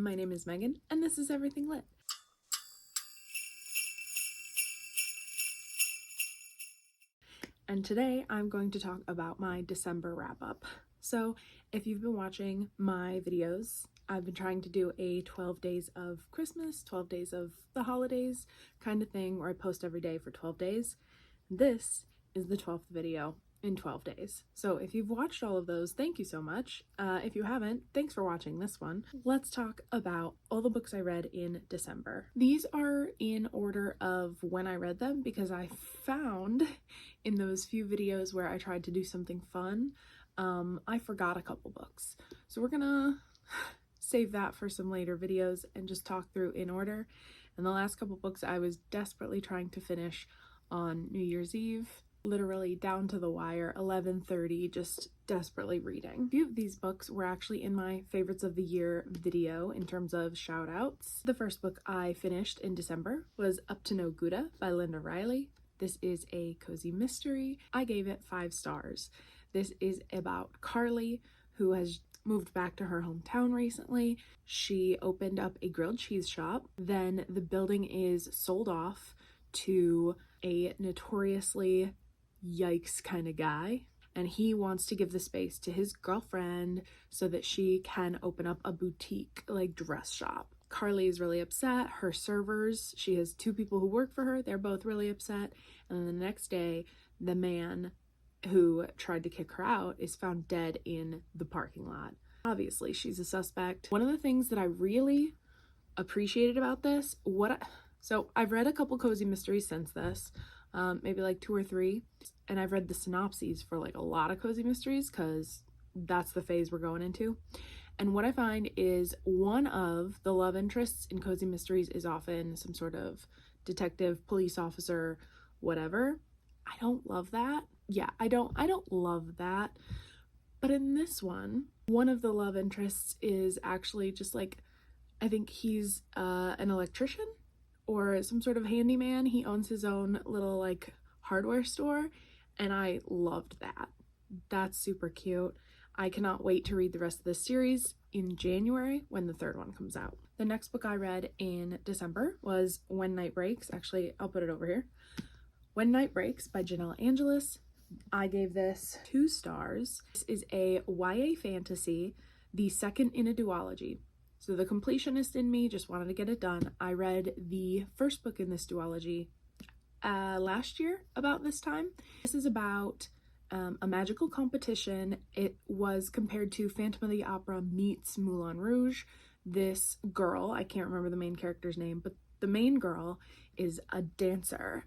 My name is Megan, and this is Everything Lit. And today I'm going to talk about my December wrap-up. So if you've been watching my videos, I've been trying to do a 12 days of Christmas, 12 days of the holidays kind of thing, where I post every day for 12 days. This is the 12th video in 12 days. So if you've watched all of those, thank you so much. If you haven't, thanks for watching this one. Let's talk about all the books I read in December. These are in order of when I read them because I found in those few videos where I tried to do something fun, I forgot a couple books. So we're gonna save that for some later videos and just talk through in order. And the last couple books I was desperately trying to finish on New Year's Eve, literally down to the wire, 11:30, just desperately reading. A few of these books were actually in my favorites of the year video in terms of shout outs. The first book I finished in December was Up to No Good by Linda Riley. This is a cozy mystery. I gave it 5 stars. This is about Carly, who has moved back to her hometown recently. She opened up a grilled cheese shop. Then the building is sold off to a notoriously yikes kind of guy, and he wants to give the space to his girlfriend so that she can open up a boutique like dress shop. Carly is really upset. Her servers, she has 2 people who work for her, they're both really upset. And then the next day, the man who tried to kick her out is found dead in the parking lot. Obviously she's a suspect. One of the things that I really appreciated about this, so I've read a couple cozy mysteries since this, maybe like 2 or 3, and I've read the synopses for like a lot of cozy mysteries because that's the phase we're going into. And what I find is one of the love interests in cozy mysteries is often some sort of detective, police officer, whatever. I don't love that. Yeah, I don't love that. But in this one of the love interests is actually just like, I think he's an electrician or some sort of handyman. He owns his own little like hardware store, and I loved that. That's super cute. I cannot wait to read the rest of this series in January when the 3rd one comes out. The next book I read in December was When Night Breaks. Actually, I'll put it over here. When Night Breaks by Janelle Angelis. I gave this 2 stars. This is a YA fantasy, the second in a duology. So the completionist in me just wanted to get it done. I read the first book in this duology last year about this time. This is about a magical competition. It was compared to Phantom of the Opera meets Moulin Rouge. This girl, I can't remember the main character's name, but the main girl is a dancer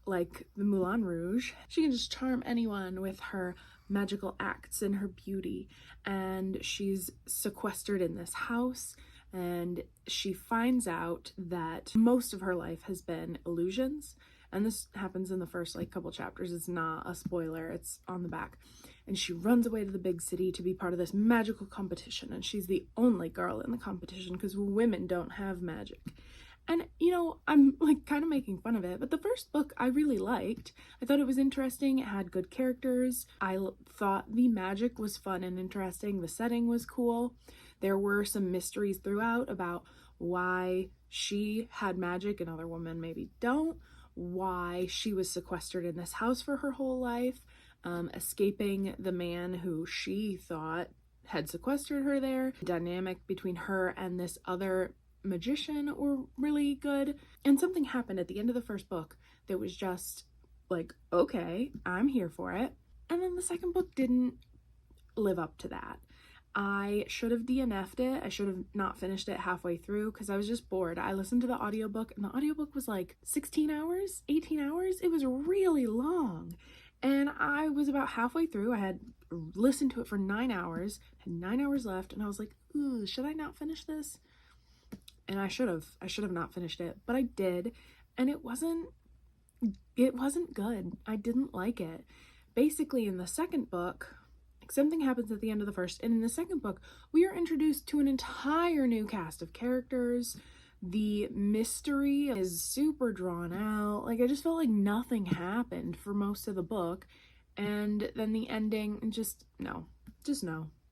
like the Moulin Rouge. She can just charm anyone with her magical acts and her beauty, and she's sequestered in this house, and she finds out that most of her life has been illusions, and this happens in the first like couple chapters. It's not a spoiler, it's on the back. And she runs away to the big city to be part of this magical competition, and she's the only girl in the competition because women don't have magic. And, you know, I'm like kind of making fun of it, but the first book I really liked. I thought it was interesting. It had good characters. I thought the magic was fun and interesting. The setting was cool. There were some mysteries throughout about why she had magic and other women maybe don't, why she was sequestered in this house for her whole life, escaping the man who she thought had sequestered her there. The dynamic between her and this other magician were really good, and something happened at the end of the first book that was just like, okay, I'm here for it. And then the second book didn't live up to that. I should have DNF'd it. I should have not finished it halfway through because I was just bored. I listened to the audiobook, and the audiobook was like 16 hours, 18 hours. It was really long, and I was about halfway through. I had listened to it for 9 hours, had 9 hours left, and I was like, ooh, should I not finish this? And I should have not finished it, but I did, and it wasn't good. I didn't like it. Basically, in the second book, something happens at the end of the first, and in the second book, we are introduced to an entire new cast of characters. The mystery is super drawn out. Like, I just felt like nothing happened for most of the book, and then the ending, just no.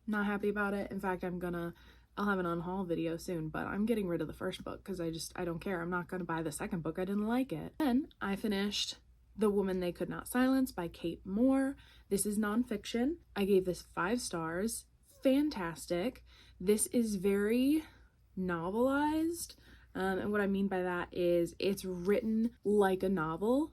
Not happy about it. In fact, I'm gonna I'll have an unhaul video soon, but I'm getting rid of the first book because I don't care. I'm not going to buy the second book. I didn't like it. Then I finished The Woman They Could Not Silence by Kate Moore. This is nonfiction. I gave this 5 stars. Fantastic. This is very novelized. And what I mean by that is it's written like a novel,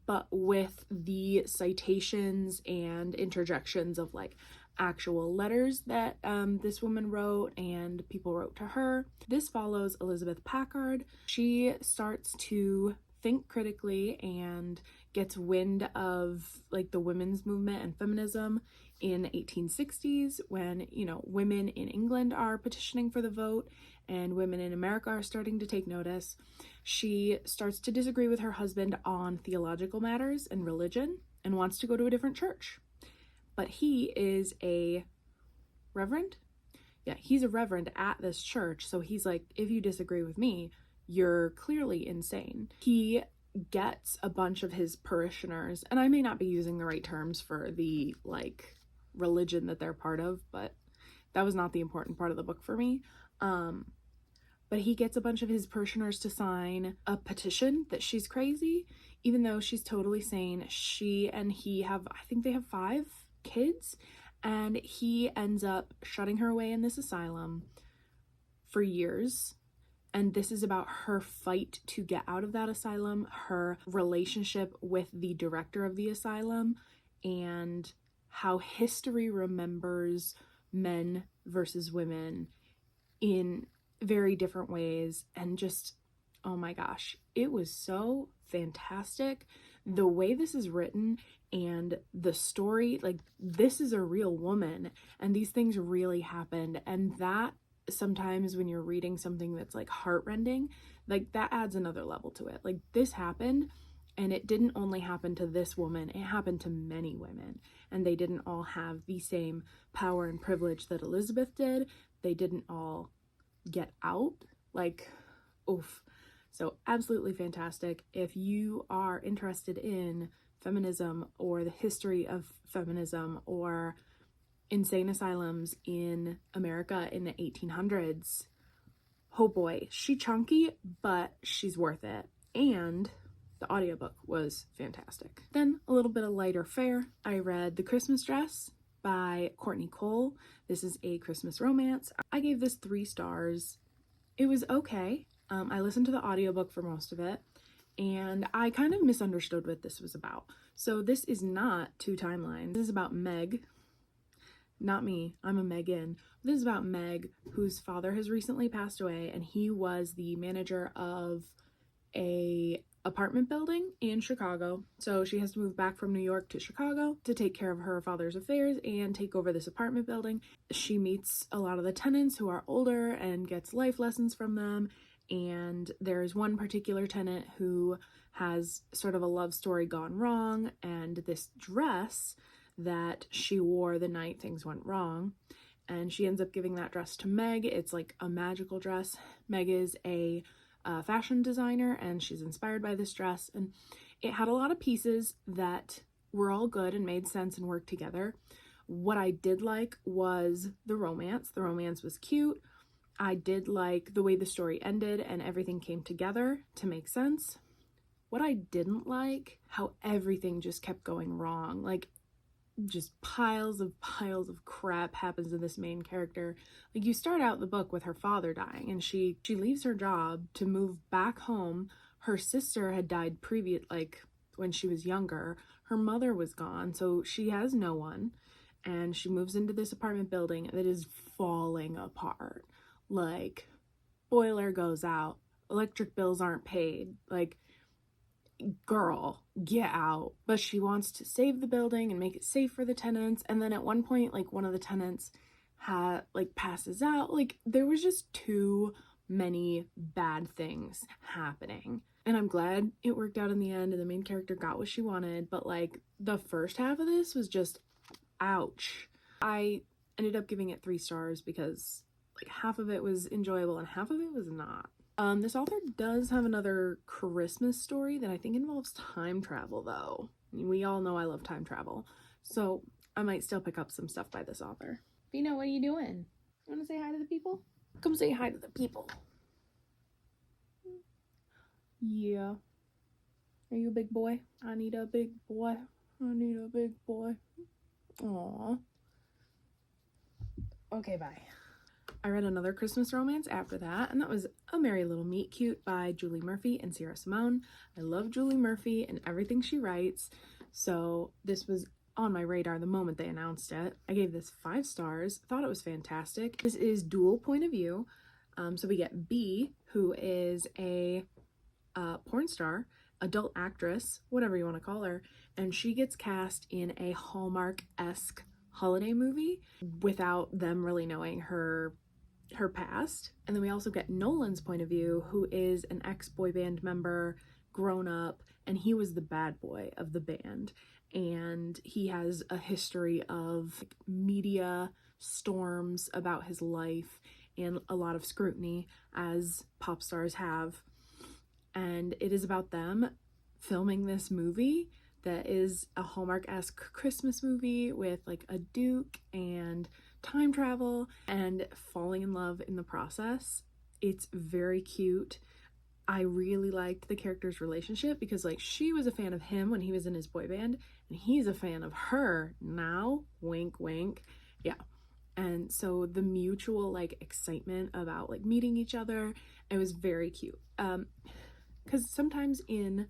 but with the citations and interjections of like actual letters that this woman wrote and people wrote to her. This follows Elizabeth Packard. She starts to think critically and gets wind of like the women's movement and feminism in the 1860s when, you know, women in England are petitioning for the vote and women in America are starting to take notice. She starts to disagree with her husband on theological matters and religion and wants to go to a different church. But he is a reverend? Yeah, he's a reverend at this church. So he's like, if you disagree with me, you're clearly insane. He gets a bunch of his parishioners, and I may not be using the right terms for the like religion that they're part of, but that was not the important part of the book for me. But he gets a bunch of his parishioners to sign a petition that she's crazy, even though she's totally sane. She and he have, I think they have 5 kids, and he ends up shutting her away in this asylum for years. And this is about her fight to get out of that asylum, her relationship with the director of the asylum, and how history remembers men versus women in very different ways. And just, oh my gosh, it was so fantastic. The way this is written and the story, like, this is a real woman and these things really happened. And that sometimes when you're reading something that's like heartrending, like that adds another level to it. Like, this happened, and it didn't only happen to this woman, it happened to many women, and they didn't all have the same power and privilege that Elizabeth did. They didn't all get out. Like, oof. So absolutely fantastic. If you are interested in feminism or the history of feminism or insane asylums in America in the 1800s, oh boy, she's chunky, but she's worth it. And the audiobook was fantastic. Then a little bit of lighter fare. I read The Christmas Dress by Courtney Cole. This is a Christmas romance. I gave this 3 stars. It was okay. I listened to the audiobook for most of it, and I kind of misunderstood what this was about. So this is not 2 timelines. This is about Meg. Not me, I'm a Megan. This is about Meg, whose father has recently passed away, and he was the manager of a apartment building in Chicago. So she has to move back from New York to Chicago to take care of her father's affairs and take over this apartment building. She meets a lot of the tenants who are older and gets life lessons from them. And there's one particular tenant who has sort of a love story gone wrong, and this dress that she wore the night things went wrong, and she ends up giving that dress to Meg. It's like a magical dress. Meg is a fashion designer, and she's inspired by this dress, and it had a lot of pieces that were all good and made sense and worked together. What I did like was the romance. The romance was cute. I did like the way the story ended and everything came together to make sense. What I didn't like, how everything just kept going wrong. Like, just piles of crap happens to this main character. Like, you start out the book with her father dying, and she leaves her job to move back home. Her sister had died like when she was younger. Her mother was gone, so she has no one, and she moves into this apartment building that is falling apart. Like, boiler goes out, electric bills aren't paid. Like, girl, get out. But she wants to save the building and make it safe for the tenants. And then at one point, like, one of the tenants passes out. Like, there was just too many bad things happening. And I'm glad it worked out in the end and the main character got what she wanted. But like, the first half of this was just ouch. I ended up giving it 3 stars because like half of it was enjoyable and half of it was not. This author does have another Christmas story that I think involves time travel, though. We all know I love time travel, so I might still pick up some stuff by this author. Vino, what are you doing? You want to say hi to the people? Come say hi to the people. Yeah. Are you a big boy? I need a big boy. I need a big boy. Aww. Okay, bye. I read another Christmas romance after that, and that was A Merry Little Meet Cute by Julie Murphy and Sierra Simone. I love Julie Murphy and everything she writes, so this was on my radar the moment they announced it. I gave this 5 stars, thought it was fantastic. This is dual point of view. So we get B, who is a porn star, adult actress, whatever you want to call her, and she gets cast in a Hallmark-esque holiday movie without them really knowing her past. And then we also get Nolan's point of view, who is an ex-boy band member, grown up, and he was the bad boy of the band. And he has a history of media storms about his life and a lot of scrutiny, as pop stars have. And it is about them filming this movie that is a Hallmark-esque Christmas movie with like a duke and time travel and falling in love in the process. It's very cute. I really liked the character's relationship because like she was a fan of him when he was in his boy band and he's a fan of her now, wink wink. Yeah. And so the mutual like excitement about like meeting each other, it was very cute. Because sometimes in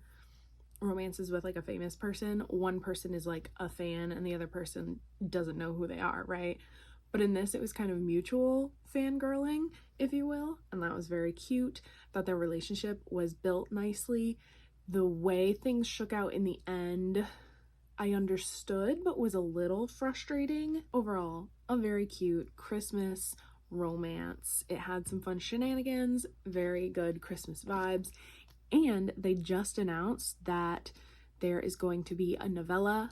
romances with like a famous person, one person is like a fan and the other person doesn't know who they are, right? But in this, it was kind of mutual fangirling, if you will, and that was very cute. Thought their relationship was built nicely. The way things shook out in the end, I understood, but was a little frustrating. Overall, a very cute Christmas romance. It had some fun shenanigans, very good Christmas vibes, and they just announced that there is going to be a novella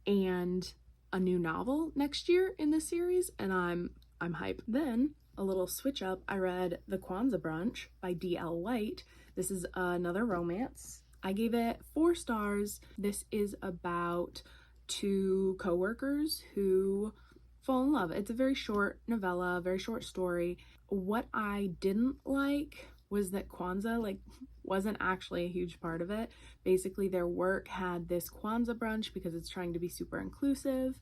and a new novel next year in this series, and I'm hyped. Then a little switch up, I read The Kwanzaa Brunch by D.L. White. This is another romance. I gave it 4 stars. This is about 2 co-workers who fall in love. It's a very short novella, very short story. What I didn't like was that Kwanzaa like wasn't actually a huge part of it. Basically their work had this Kwanzaa brunch because it's trying to be super inclusive,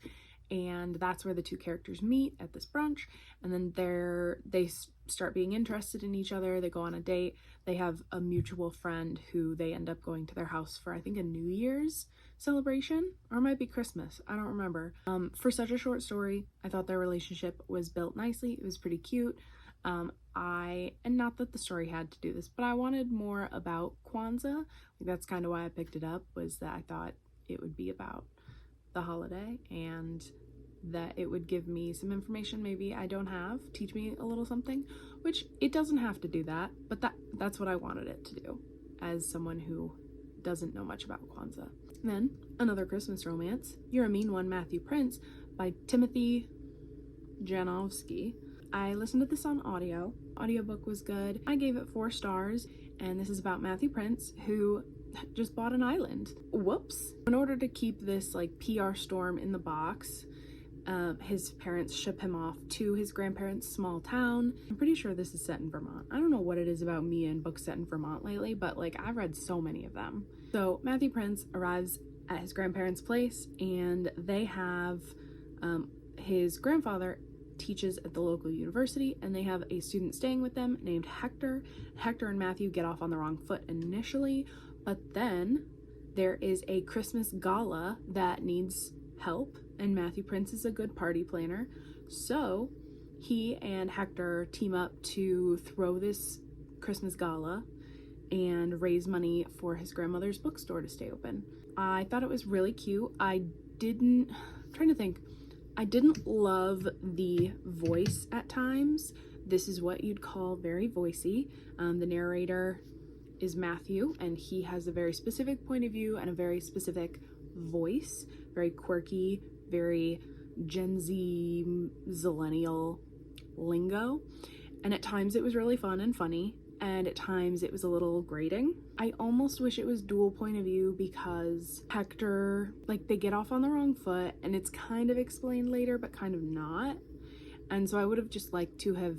and that's where the 2 characters meet at this brunch, and then they start being interested in each other. They go on a date. They have a mutual friend who they end up going to their house for, I think, a New Year's celebration, or it might be Christmas, I don't remember. For such a short story, I thought their relationship was built nicely. It was pretty cute. And not that the story had to do this, but I wanted more about Kwanzaa. That's kind of why I picked it up, was that I thought it would be about the holiday and that it would give me some information maybe I don't have, teach me a little something, which it doesn't have to do that, but that's what I wanted it to do as someone who doesn't know much about Kwanzaa. Then another Christmas romance, You're a Mean One, Matthew Prince by Timothy Janowski. I listened to this on audio. Audiobook was good. I gave it 4 stars, and this is about Matthew Prince, who just bought an island. Whoops. In order to keep this like PR storm in the box, his parents ship him off to his grandparents' small town. I'm pretty sure this is set in Vermont. I don't know what it is about me and books set in Vermont lately, but like I've read so many of them. So Matthew Prince arrives at his grandparents' place, and they have his grandfather teaches at the local university, and they have a student staying with them named Hector. Hector and Matthew get off on the wrong foot initially, but then there is a Christmas gala that needs help, and Matthew Prince is a good party planner, so he and Hector team up to throw this Christmas gala and raise money for his grandmother's bookstore to stay open. I thought it was really cute. I'm trying to think, I didn't love the voice at times. This is what you'd call very voicey. The narrator is Matthew, and he has a very specific point of view and a very specific voice, very quirky, very Gen Z, zillennial lingo. And at times it was really fun and funny, and at times it was a little grating. I almost wish it was dual point of view because Hector, like, they get off on the wrong foot, and it's kind of explained later, but kind of not. And so I would have just liked to have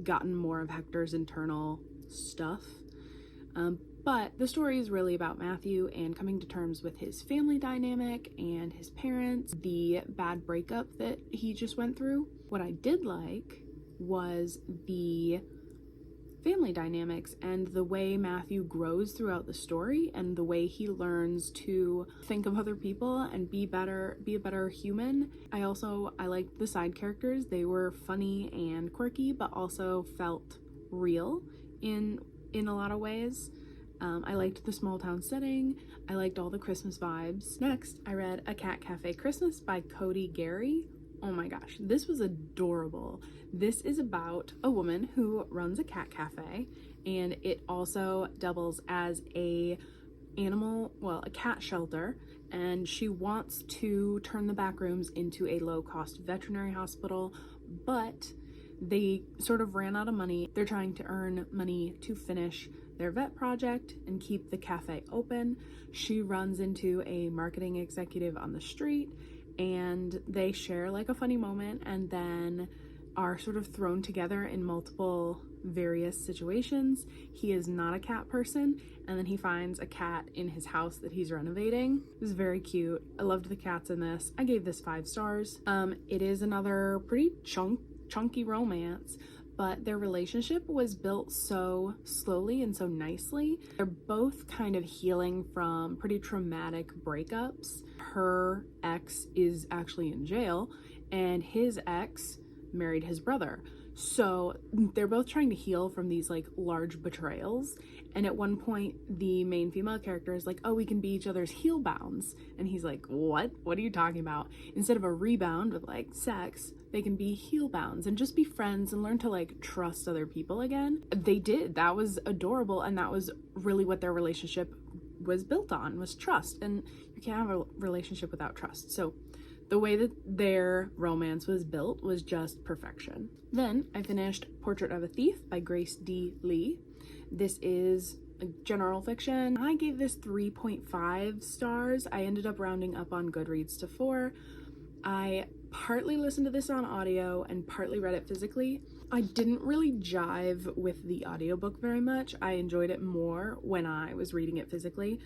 gotten more of Hector's internal stuff. But the story is really about Matthew and coming to terms with his family dynamic and his parents, the bad breakup that he just went through. What I did like was the family dynamics and the way Matthew grows throughout the story and the way he learns to think of other people and be a better human. I liked the side characters. They were funny and quirky, but also felt real in a lot of ways. I liked the small town setting. I liked all the Christmas vibes. Next, I read A Cat Cafe Christmas by Cody Gary. Oh my gosh, this was adorable. This is about a woman who runs a cat cafe, and it also doubles as a cat shelter, and she wants to turn the back rooms into a low-cost veterinary hospital, but they sort of ran out of money. They're trying to earn money to finish their vet project and keep the cafe open. She runs into a marketing executive on the street, and they share like a funny moment and then are sort of thrown together in multiple various situations. He is not a cat person, and then he finds a cat in his house that he's renovating. It was very cute. I loved the cats in this. I gave this 5 stars. It is another pretty chunky romance, but their relationship was built so slowly and so nicely. They're both kind of healing from pretty traumatic breakups. Her ex is actually in jail, and his ex married his brother. So they're both trying to heal from these like large betrayals. And at one point, the main female character is like, oh, we can be each other's heel bounds. And he's like, what? What are you talking about? Instead of a rebound with like sex, they can be heel bounds and just be friends and learn to like trust other people again. They did. That was adorable. And that was really what their relationship was built on, was trust. And you can't have a relationship without trust. So the way that their romance was built was just perfection. Then I finished Portrait of a Thief by Grace D. Lee. This is a general fiction. I gave this 3.5 stars. I ended up rounding up on Goodreads to 4. I partly listened to this on audio and partly read it physically. I didn't really jive with the audiobook very much. I enjoyed it more when I was reading it physically,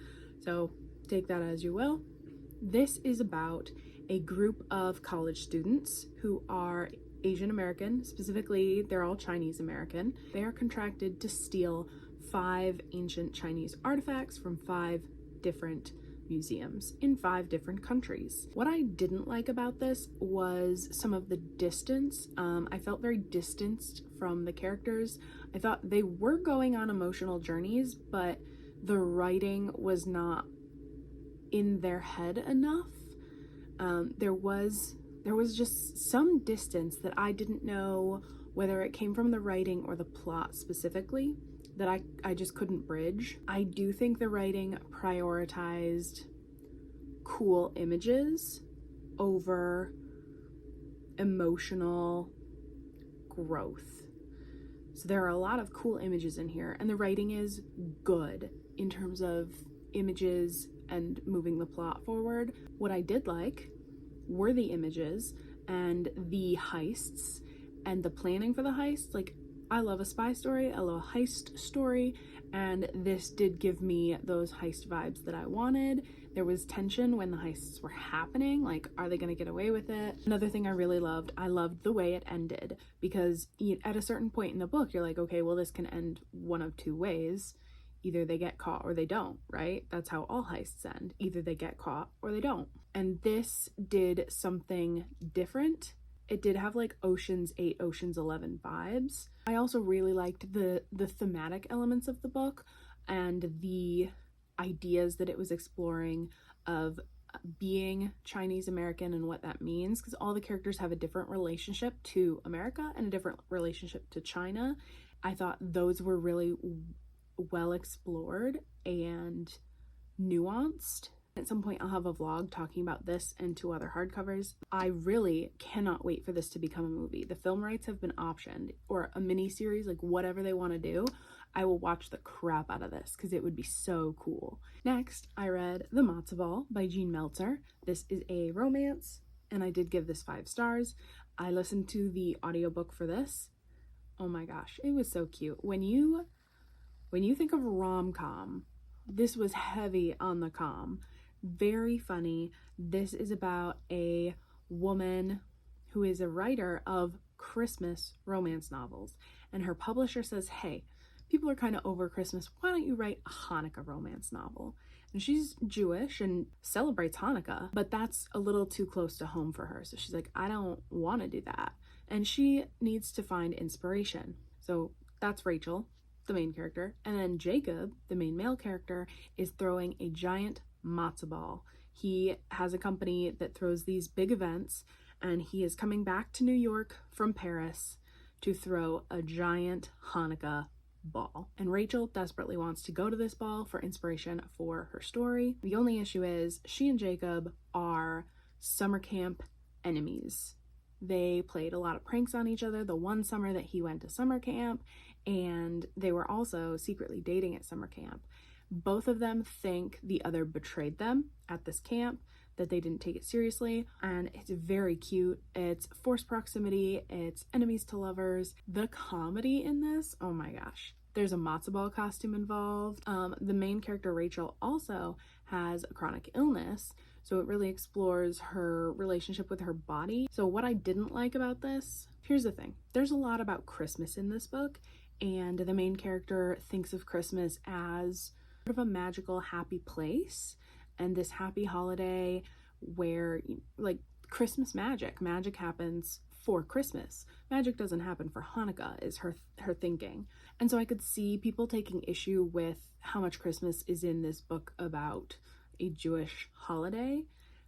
so take that as you will. This is about a group of college students who are Asian American. Specifically, they're all Chinese American. They are contracted to steal 5 ancient Chinese artifacts from 5 different museums in 5 different countries. What I didn't like about this was some of the distance. I felt very distanced from the characters. I thought they were going on emotional journeys, but the writing was not in their head enough. There was just some distance that I didn't know whether it came from the writing or the plot specifically that I just couldn't bridge. I do think the writing prioritized cool images over emotional growth. So there are a lot of cool images in here, and the writing is good in terms of images and moving the plot forward. What I did like were the images and the heists and the planning for the heists. Like, I love a spy story, I love a heist story, and this did give me those heist vibes that I wanted. There was tension when the heists were happening, like, are they gonna get away with it? Another thing I really loved, I loved the way it ended, because at a certain point in the book, you're like, okay, well, this can end one of 2 ways. Either they get caught or they don't, right? That's how all heists end. Either they get caught or they don't. And this did something different. It did have like Ocean's 8, Ocean's 11 vibes. I also really liked the thematic elements of the book and the ideas that it was exploring of being Chinese American and what that means, because all the characters have a different relationship to America and a different relationship to China. I thought those were really well explored and nuanced. At some point I'll have a vlog talking about this and 2 other hardcovers. I really cannot wait for this to become a movie. The film rights have been optioned, or a mini series, like whatever they want to do. I will watch the crap out of this because it would be so cool. Next, I read The Matzo Ball by Jean Meltzer. This is a romance, and I did give this 5 stars. I listened to the audiobook for this. Oh my gosh, it was so cute. When you think of rom-com, this was heavy on the com. Very funny. This is about a woman who is a writer of Christmas romance novels, and her publisher says, hey, people are kind of over Christmas, why don't you write a Hanukkah romance novel? And she's Jewish and celebrates Hanukkah, but that's a little too close to home for her. So she's like, I don't want to do that. And she needs to find inspiration. So that's Rachel, the main character. And then Jacob, the main male character, is throwing a giant matzo ball. He has a company that throws these big events, and he is coming back to New York from Paris to throw a giant Hanukkah ball. And Rachel desperately wants to go to this ball for inspiration for her story. The only issue is she and Jacob are summer camp enemies. They played a lot of pranks on each other the one summer that he went to summer camp, and they were also secretly dating at summer camp. Both of them think the other betrayed them at this camp, that they didn't take it seriously, and it's very cute. It's forced proximity, it's enemies to lovers. The comedy in this, oh my gosh. There's a matzo ball costume involved. The main character, Rachel, also has a chronic illness, so it really explores her relationship with her body. So what I didn't like about this, here's the thing. There's a lot about Christmas in this book, and the main character thinks of Christmas as sort of a magical, happy place, and this happy holiday where, like, Christmas magic happens for Christmas. Magic doesn't happen for Hanukkah, is her thinking. And so I could see people taking issue with how much Christmas is in this book about a Jewish holiday.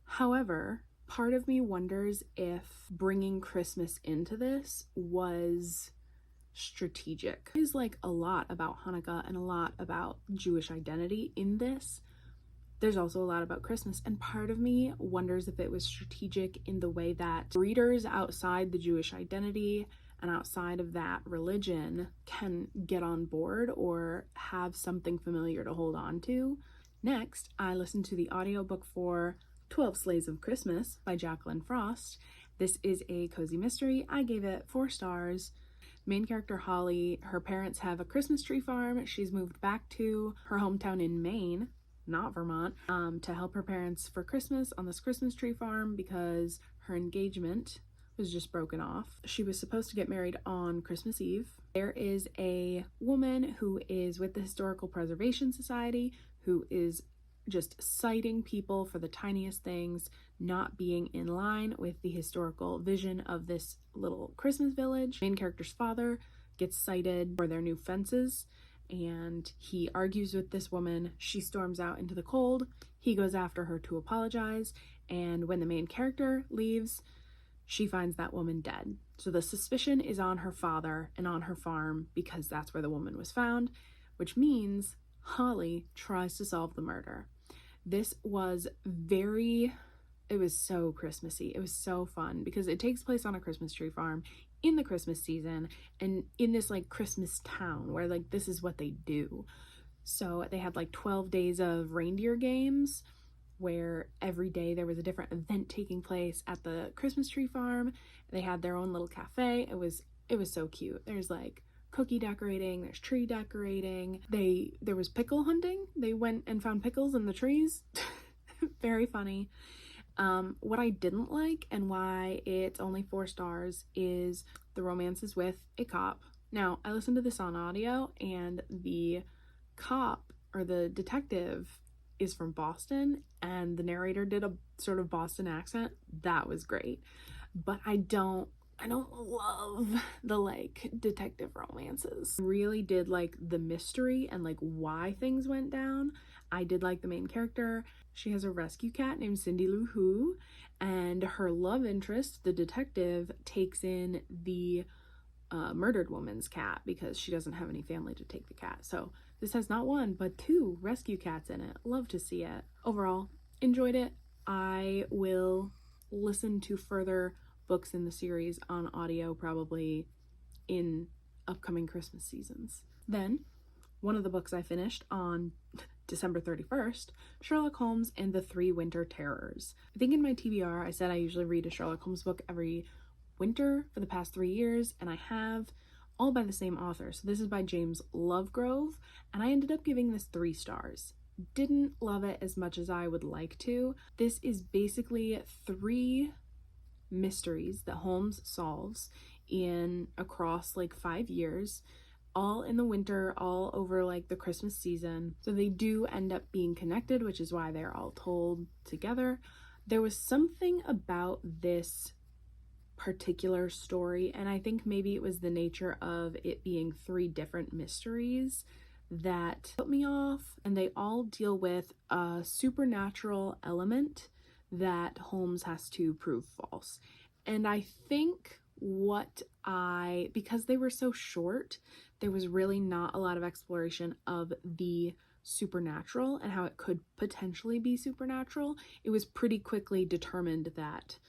However, part of me wonders if bringing Christmas into this was strategic. There's like a lot about Hanukkah and a lot about Jewish identity in this. There's also a lot about Christmas, and part of me wonders if it was strategic in the way that readers outside the Jewish identity and outside of that religion can get on board or have something familiar to hold on to. Next, I listened to the audiobook for 12 Sleighs of Christmas by Jacqueline Frost. This is a cozy mystery. I gave it 4 stars. Main character Holly, her parents have a Christmas tree farm. She's moved back to her hometown in Maine, not Vermont, to help her parents for Christmas on this Christmas tree farm because her engagement was just broken off. She was supposed to get married on Christmas Eve. There is a woman who is with the Historical Preservation Society who is just citing people for the tiniest things, not being in line with the historical vision of this little Christmas village. Main character's father gets cited for their new fences, and he argues with this woman. She storms out into the cold. He goes after her to apologize, and when the main character leaves, she finds that woman dead. So the suspicion is on her father and on her farm because that's where the woman was found, which means Holly tries to solve the murder. This was it was so Christmassy. It was so fun because it takes place on a Christmas tree farm in the Christmas season and in this like Christmas town where like this is what they do. So they had like 12 days of reindeer games where every day there was a different event taking place at the Christmas tree farm. They had their own little cafe. It was so cute. There's like cookie decorating, there's tree decorating. There was pickle hunting. They went and found pickles in the trees. Very funny. What I didn't like and why it's only 4 stars is the romances with a cop. Now, I listened to this on audio, and the cop or the detective is from Boston, and the narrator did a sort of Boston accent. That was great. But I don't love the like detective romances. I really did like the mystery and like why things went down. I did like the main character. She has a rescue cat named Cindy Lou Who, and her love interest, the detective, takes in the murdered woman's cat because she doesn't have any family to take the cat. So this has not 1 but 2 rescue cats in it. Love to see it. Overall, enjoyed it. I will listen to further books in the series on audio probably in upcoming Christmas seasons. Then, one of the books I finished on December 31st, Sherlock Holmes and the 3 Winter Terrors. I think in my TBR I said I usually read a Sherlock Holmes book every winter for the past 3 years, and I have. all by the same author. So this is by James Lovegrove, and I ended up giving this 3 stars. Didn't love it as much as I would like to. This is basically 3 mysteries that Holmes solves in across like 5 years, all in the winter, all over like the Christmas season. So they do end up being connected, which is why they're all told together. There was something about this particular story, and I think maybe it was the nature of it being 3 different mysteries that put me off, and they all deal with a supernatural element that Holmes has to prove false. And I think because they were so short, there was really not a lot of exploration of the supernatural and how it could potentially be supernatural. It was pretty quickly determined that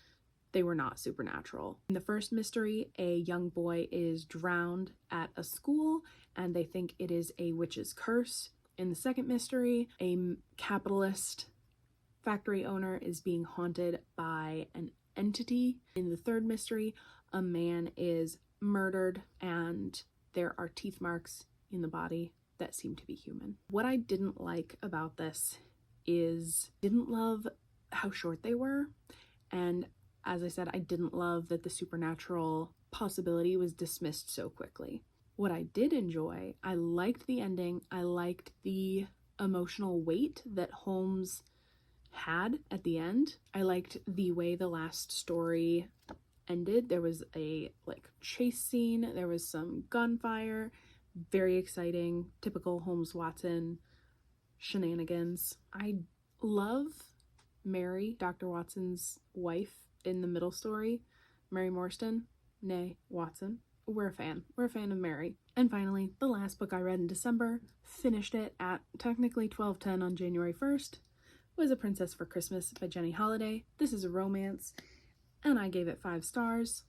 they were not supernatural. In the first mystery, a young boy is drowned at a school and they think it is a witch's curse. In the second mystery, a capitalist factory owner is being haunted by an entity. In the third mystery, a man is murdered and there are teeth marks in the body that seem to be human. What I didn't like about this is didn't love how short they were, and as I said, I didn't love that the supernatural possibility was dismissed so quickly. What I did enjoy, I liked the ending. I liked the emotional weight that Holmes had at the end. I liked the way the last story ended. There was a chase scene, there was some gunfire, very exciting, typical Holmes Watson shenanigans. I love Mary, Dr. Watson's wife in the middle story, Mary Morstan, nay Watson. We're a fan of Mary. And finally, the last book I read in December, finished it at technically 12:10 on January 1st, was A Princess for Christmas by Jenny Holiday. This is a romance, and I gave it 5 stars.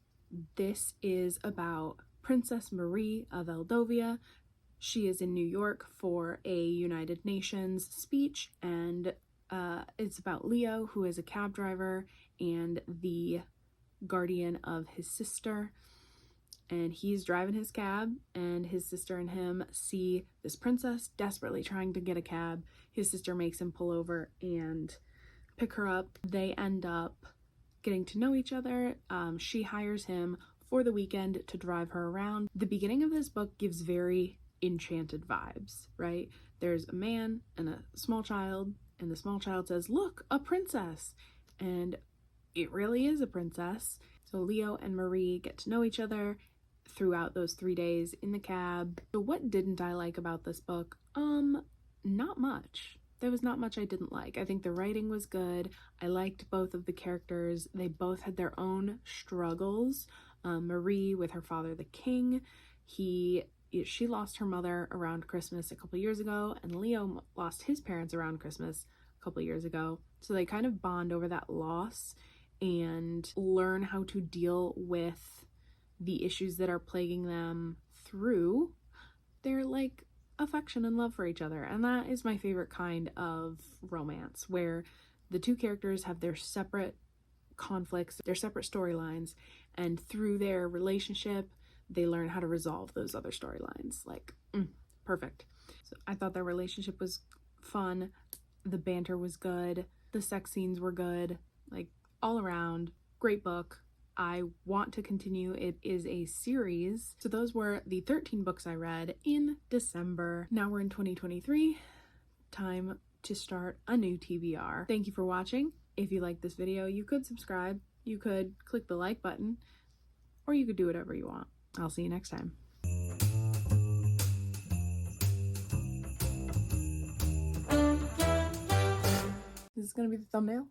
This is about Princess Marie of Eldovia. She is in New York for a United Nations speech, and it's about Leo, who is a cab driver and the guardian of his sister. And he's driving his cab, and his sister and him see this princess desperately trying to get a cab. His sister makes him pull over and pick her up. They end up getting to know each other. She hires him for the weekend to drive her around. The beginning of this book gives very Enchanted vibes, right? There's a man and a small child, and the small child says, "Look, a princess!" And it really is a princess. So Leo and Marie get to know each other throughout those 3 days in the cab. So what didn't I like about this book? Not much. There was not much I didn't like. I think the writing was good. I liked both of the characters. They both had their own struggles. Marie with her father, the king. She lost her mother around Christmas a couple years ago, and Leo lost his parents around Christmas a couple years ago. So they kind of bond over that loss and learn how to deal with the issues that are plaguing them through their affection and love for each other. And that is my favorite kind of romance, where the two characters have their separate conflicts, their separate storylines, and through their relationship they learn how to resolve those other storylines. Perfect. So I thought their relationship was fun, the banter was good, the sex scenes were good, all around great book. I want to continue. It is a series. So those were the 13 books I read in December. Now we're in 2023. Time to start a new TBR. Thank you for watching. If you like this video, you could subscribe, you could click the like button, or you could do whatever you want. I'll see you next time. Is this gonna be the thumbnail?